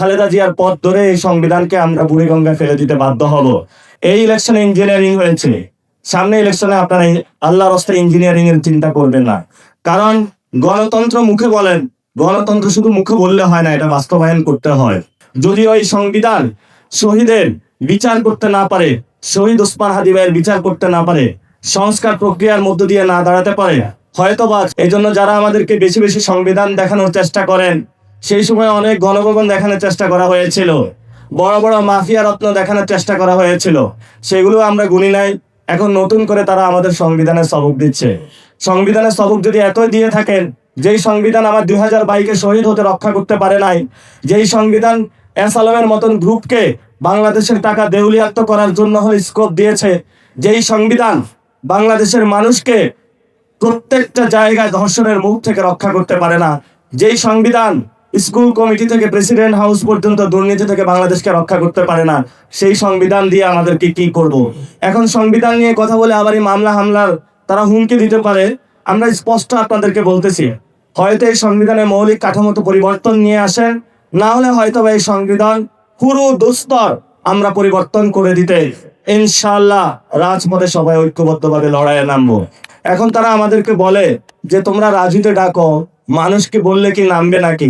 খালেদা জিয়ার পথ ধরে এই সংবিধানকে আমরা বুড়িগঙ্গায় ফেলে দিতে বাধ্য হব। এই ইলেকশনে ইঞ্জিনিয়ারিং হয়েছে, সামনে ইলেকশনে আপনারা আল্লাহর রাস্তায় ইঞ্জিনিয়ারিং এর চিন্তা করবেন না। কারণ গণতন্ত্র মুখে বলেন, গণতন্ত্র শুধু মুখে বললে হয় না, এটা বাস্তবায়ন করতে হয়। যদি ওই সংবিধান শহীদের বিচার করতে না পারে, শহীদ ওসমান হাদি ভাইয়ের বিচার করতে না পারে, সংস্কার প্রক্রিয়ার মধ্য দিয়ে না দাঁড়াতে পারে, হয়তোবা এই জন্য যারা আমাদেরকে বেশি বেশি সংবিধান দেখানোর চেষ্টা করেন, সেই সময় অনেক গণভবন দেখানোর চেষ্টা করা হয়েছিল, বড় বড় মাফিয়া রত্ন দেখানোর চেষ্টা করা হয়েছিল, সেগুলো আমরা গুনি নাই। এখন নতুন করে তারা আমাদের সংবিধানের সবক দিচ্ছে। সংবিধানের সবক যদি এতই দিয়ে থাকেন, যেই সংবিধান আমার 2022-এ শহীদ হতে রক্ষা করতে পারে নাই, যেই সংবিধান এসালামের মতন গ্রুপকে বাংলাদেশের টাকা দেউলিয়াত্ব করার জন্য স্কোপ দিয়েছে, যেই সংবিধান বাংলাদেশের মানুষকে প্রত্যেকটা জায়গায় ধর্ষণের মুখ থেকে রক্ষা করতে পারে না, যেই সংবিধান স্কুল কমিটি থেকে প্রেসিডেন্ট হাউস পর্যন্ত দুর্নীতি থেকে বাংলাদেশকে রক্ষা করতে পারে না, সেই সংবিধান দিয়ে আমাদেরকে কি করব? এখন সংবিধান নিয়ে কথা বলে আবারই মামলা হামলার তারা হুমকি দিতে পারে। আমরা স্পষ্ট আপনাদেরকে বলতেছি, হয়তো এই সংবিধানের মৌলিক কাঠামোতে পরিবর্তন নিয়ে আসেন, না হলে হয়তো এই সংবিধান পুরো দুস্তর আমরা পরিবর্তন করে দিতে ইনশাআল্লাহ রাজপথে সবাই ঐক্যবদ্ধভাবে লড়াইয়ে নামবো। এখন তারা আমাদেরকে বলে যে তোমরা রাজুতে ডাকো, মানুষকে বললে কি নামবে নাকি?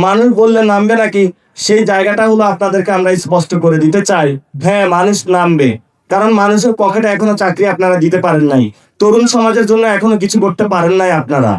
মানুষ বললে নামবে নাকি? সেই জায়গাটা হলো আপনাদেরকে আমরা স্পষ্ট করে দিতে চাই, হ্যাঁ মানুষ নামবে। কারণ মানুষের পকেটে এখনো চাকরি আপনারা দিতে পারেন নাই, তরুণ সমাজের জন্য এখনো কিছু করতে পারেন নাই আপনারা।